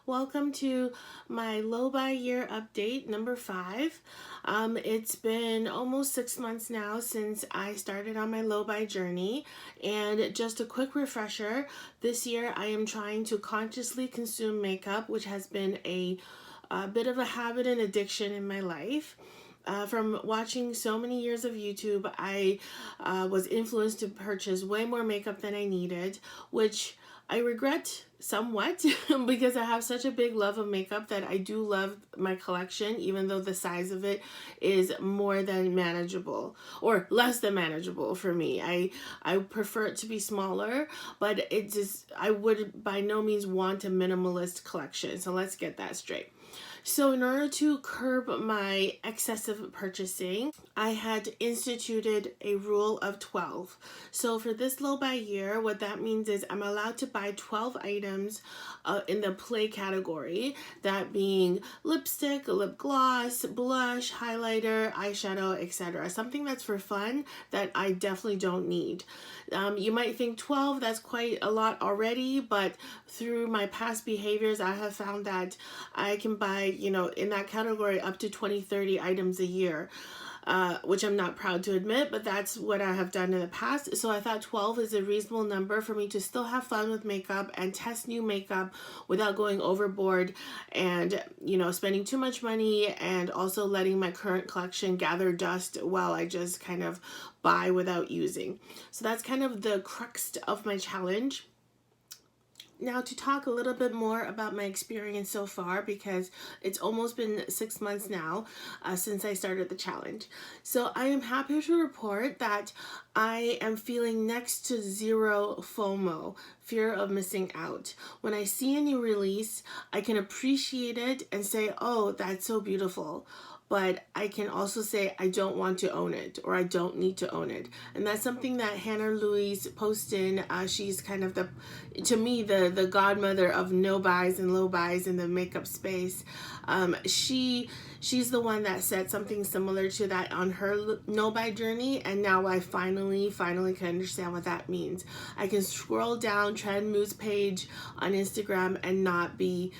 Welcome to my low buy year update number 5. It's been almost 6 months now since I started on my low buy journey, and just a quick refresher, this year I am trying to consciously consume makeup, which has been a bit of a habit and addiction in my life. From watching so many years of YouTube, I was influenced to purchase way more makeup than I needed, which I regret somewhat because I have such a big love of makeup that I do love my collection, even though the size of it is more than manageable or less than manageable for me. I prefer it to be smaller, but I would by no means want a minimalist collection. So let's get that straight. So in order to curb my excessive purchasing, I had instituted a rule of 12. So for this low buy year, what that means is I'm allowed to buy 12 items in the play category, that being lipstick, lip gloss, blush, highlighter, eyeshadow, etc. Something that's for fun that I definitely don't need. You might think 12, that's quite a lot already, but through my past behaviors, I have found that I can buy, in that category up to 20, 30 items a year. Which I'm not proud to admit, but that's what I have done in the past. So I thought 12 is a reasonable number for me to still have fun with makeup and test new makeup without going overboard and, spending too much money, and also letting my current collection gather dust while I just kind of buy without using. So that's kind of the crux of my challenge. Now, to talk a little bit more about my experience so far, because it's almost been 6 months now since I started the challenge. So I am happy to report that I am feeling next to zero FOMO, fear of missing out. When I see a new release, I can appreciate it and say, oh, that's so beautiful. But I can also say I don't want to own it, or I don't need to own it. And that's something that Hannah Louise Poston, she's kind of to me, the godmother of no buys and low buys in the makeup space. She's the one that said something similar to that on her no buy journey, and now I finally can understand what that means. I can scroll down Trend Moves page on Instagram and not be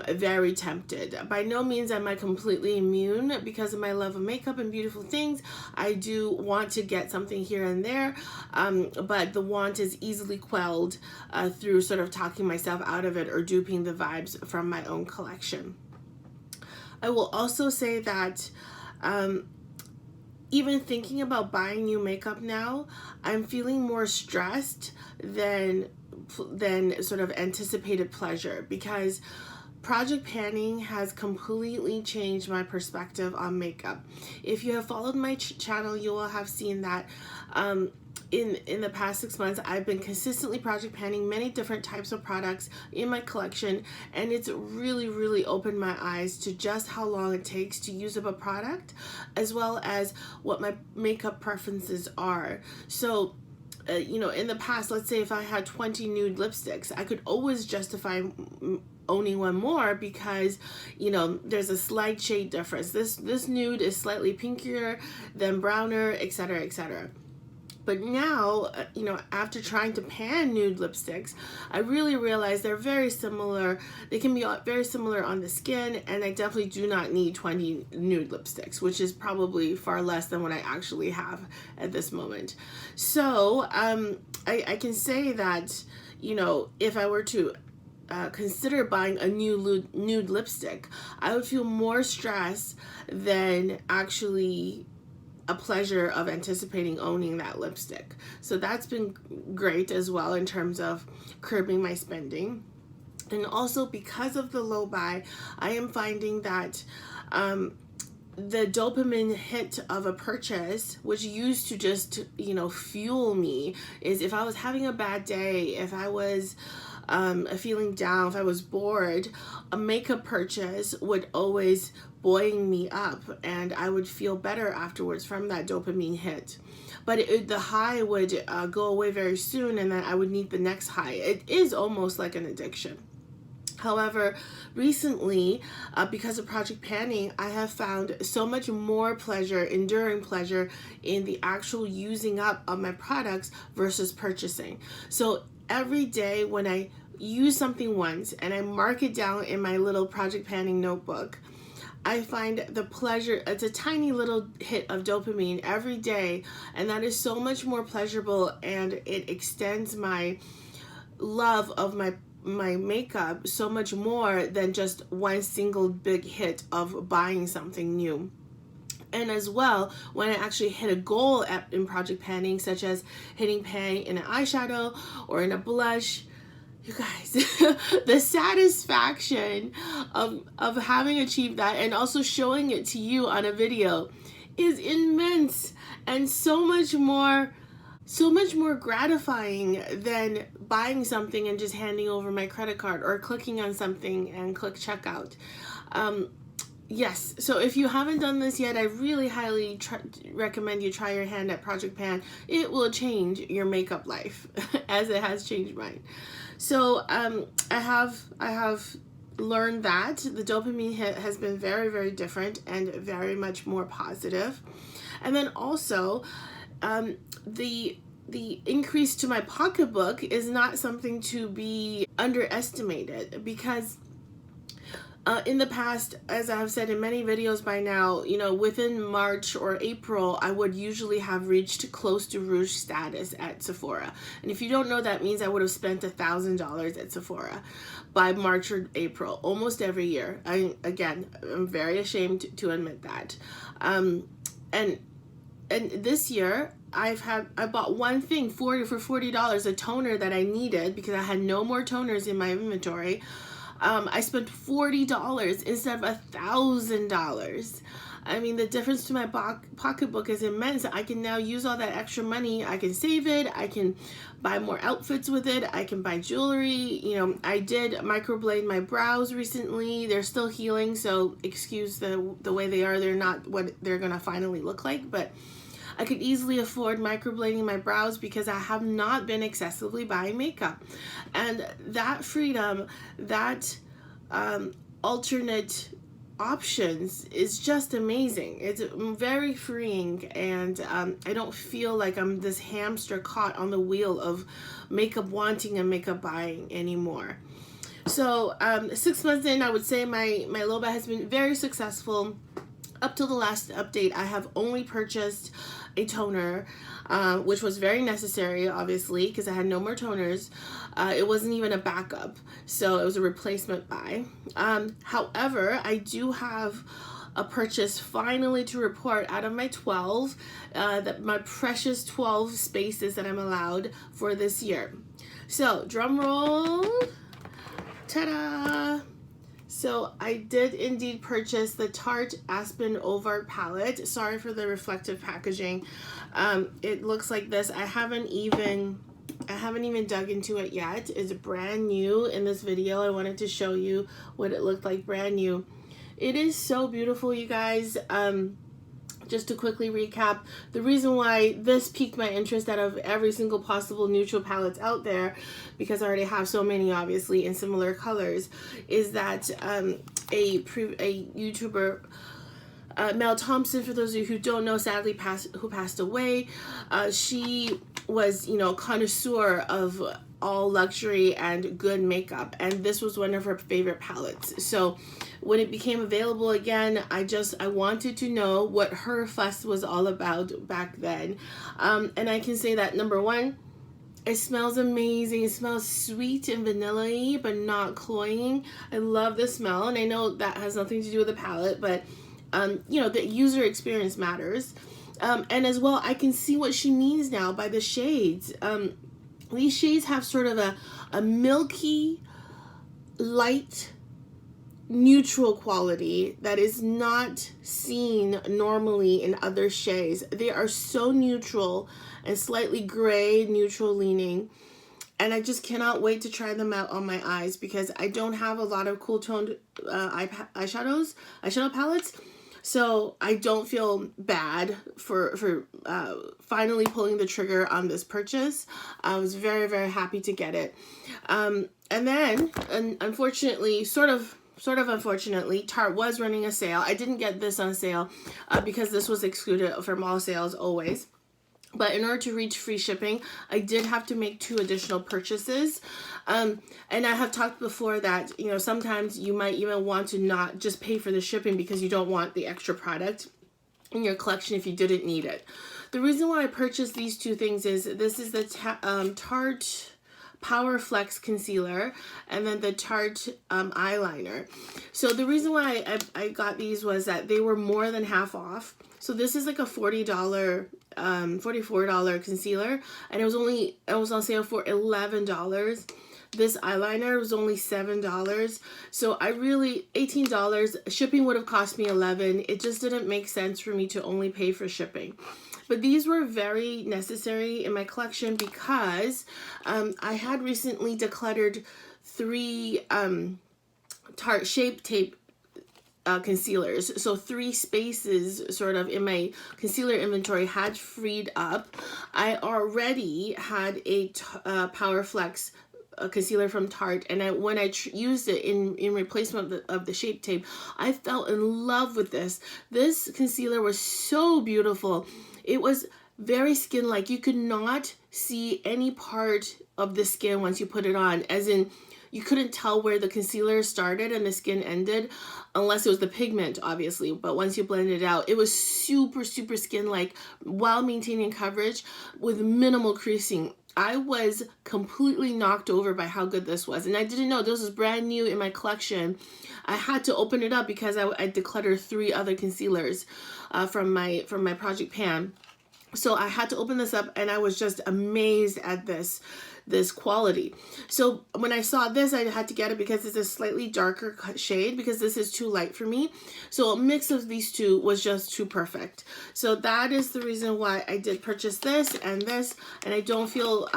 very tempted. By no means am I completely immune because of my love of makeup and beautiful things. I do want to get something here and there, but the want is easily quelled through sort of talking myself out of it or duping the vibes from my own collection. I will also say that even thinking about buying new makeup now, I'm feeling more stressed than sort of anticipated pleasure, because project panning has completely changed my perspective on makeup. If you have followed my channel, you will have seen that in the past 6 months, I've been consistently project panning many different types of products in my collection, and it's really opened my eyes to just how long it takes to use up a product, as well as what my makeup preferences are. So in the past, let's say if I had 20 nude lipsticks, I could always justify owning one more because, there's a slight shade difference. This nude is slightly pinkier than browner, etc., etc. But now, after trying to pan nude lipsticks, I really realized they're very similar. They can be very similar on the skin, and I definitely do not need 20 nude lipsticks, which is probably far less than what I actually have at this moment. So I can say that, if I were to consider buying a new nude lipstick, I would feel more stress than actually a pleasure of anticipating owning that lipstick. So that's been great as well in terms of curbing my spending. And also, because of the low buy, I am finding that the dopamine hit of a purchase, which used to just, fuel me, is if I was having a bad day, if I was feeling down, if I was bored, a makeup purchase would always buoying me up, and I would feel better afterwards from that dopamine hit. But the high would go away very soon, and then I would need the next high. It is almost like an addiction. However, recently, because of project panning, I have found so much more pleasure, enduring pleasure, in the actual using up of my products versus purchasing. So every day when I use something once and I mark it down in my little project panning notebook, I find the pleasure, it's a tiny little hit of dopamine every day, and that is so much more pleasurable, and it extends my love of my makeup so much more than just one single big hit of buying something new. And as well, when I actually hit a goal in project panning, such as hitting pay in an eyeshadow or in a blush, you guys, the satisfaction of having achieved that and also showing it to you on a video is immense, and so much more gratifying than buying something and just handing over my credit card or clicking on something and click checkout. Yes, so if you haven't done this yet, I really highly recommend you try your hand at Project Pan. It will change your makeup life as it has changed mine. So I have learned that the dopamine hit has been very, very different and very much more positive. And then also the increase to my pocketbook is not something to be underestimated, because in the past, as I have said in many videos by now, you know, within March or April, I would usually have reached close to Rouge status at Sephora. And if you don't know, that means I would have spent $1,000 at Sephora by March or April, almost every year. I'm very ashamed to admit that. And this year, I bought one thing for $40, a toner that I needed because I had no more toners in my inventory. I spent $40 instead of $1,000. I mean, the difference to my pocketbook is immense. I can now use all that extra money. I can save it. I can buy more outfits with it. I can buy jewelry. You know, I did microblade my brows recently. They're still healing, so excuse the way they are. They're not what they're going to finally look like, but I could easily afford microblading my brows because I have not been excessively buying makeup. And that freedom, that alternate options is just amazing. It's very freeing, and I don't feel like I'm this hamster caught on the wheel of makeup wanting and makeup buying anymore. So 6 months in, I would say my low buy has been very successful. Up till the last update, I have only purchased a toner, which was very necessary, obviously, because I had no more toners. It wasn't even a backup, so it was a replacement buy. However, I do have a purchase finally to report out of my 12, my precious 12 spaces that I'm allowed for this year. So, drum roll, ta-da! So I did indeed purchase the Tarte Aspen Ovart palette. Sorry for the reflective packaging. It looks like this. I haven't even dug into it yet. It's brand new in this video. I wanted to show you what it looked like brand new. It is so beautiful, you guys. Just to quickly recap, the reason why this piqued my interest out of every single possible neutral palettes out there, because I already have so many obviously in similar colors, is that a YouTuber, Mel Thompson, for those of you who don't know, sadly passed away. She was, you know, connoisseur of all luxury and good makeup, and this was one of her favorite palettes. So when it became available again, I wanted to know what her fuss was all about back then. And I can say that, number one, it smells amazing. It smells sweet and vanilla-y, but not cloying. I love the smell, and I know that has nothing to do with the palette, but you know, the user experience matters. And as well, I can see what she means now by the shades. These shades have sort of a milky, light, neutral quality that is not seen normally in other shades. They are so neutral and slightly gray, neutral leaning. And I just cannot wait to try them out on my eyes, because I don't have a lot of cool toned eyeshadow palettes. So I don't feel bad for finally pulling the trigger on this purchase. I was very, very happy to get it. And then, unfortunately, sort of unfortunately, Tarte was running a sale. I didn't get this on sale because this was excluded from all sales always. But in order to reach free shipping, I did have to make 2 additional purchases. And I have talked before that, you know, sometimes you might even want to not just pay for the shipping because you don't want the extra product in your collection if you didn't need it. The reason why I purchased these 2 things is this is the Tarte Power Flex Concealer and then the Tarte eyeliner. So the reason why I got these was that they were more than half off. So this is like a $44 concealer, and it was on sale for $11. This eyeliner was only $7. So I really, $18. Shipping would have cost me $11. It just didn't make sense for me to only pay for shipping. But these were very necessary in my collection because I had recently decluttered 3 Tarte Shape Tape concealers. So 3 spaces sort of in my concealer inventory had freed up. I already had a Power Flex concealer from Tarte, and when I used it in replacement of the Shape Tape, I fell in love with this. This concealer was so beautiful. It was very skin-like. You could not see any part of the skin once you put it on, as in you couldn't tell where the concealer started and the skin ended, unless it was the pigment, obviously. But once you blend it out, it was super, super skin-like while maintaining coverage with minimal creasing. I was completely knocked over by how good this was. And I didn't know this was brand new in my collection. I had to open it up because I decluttered 3 other concealers from my Project Pan. So I had to open this up, and I was just amazed at this quality. So when I saw this, I had to get it because it's a slightly darker shade, because this is too light for me. So a mix of these 2 was just too perfect. So that is the reason why I did purchase this, and I don't feel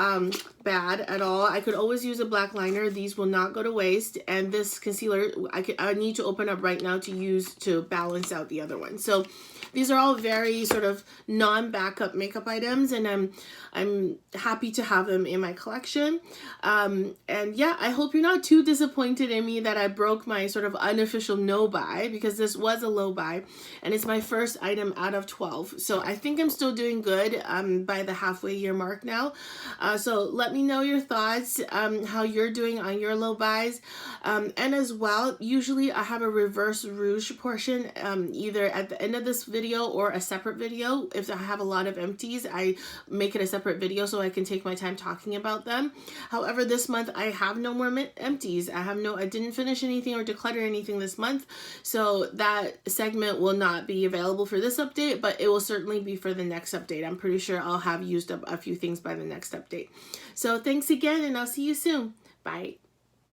bad at all. I could always use a black liner. These will not go to waste. And this concealer, I need to open up right now to use to balance out the other one. So these are all very sort of non-backup makeup items, and I'm happy to have them in my collection. And yeah, I hope you're not too disappointed in me that I broke my sort of unofficial no buy, because this was a low buy, and it's my first item out of 12. So I think I'm still doing good by the halfway year mark now. So let me know your thoughts, how you're doing on your low buys. And as well, usually I have a reverse rouge portion either at the end of this video or a separate video. If I have a lot of empties, I make it a separate video so I can take my time talking about them. However, this month I have no more empties. I didn't finish anything or declutter anything this month, so that segment will not be available for this update, but it will certainly be for the next update. I'm pretty sure I'll have used up a few things by the next update. So thanks again, and I'll see you soon. Bye.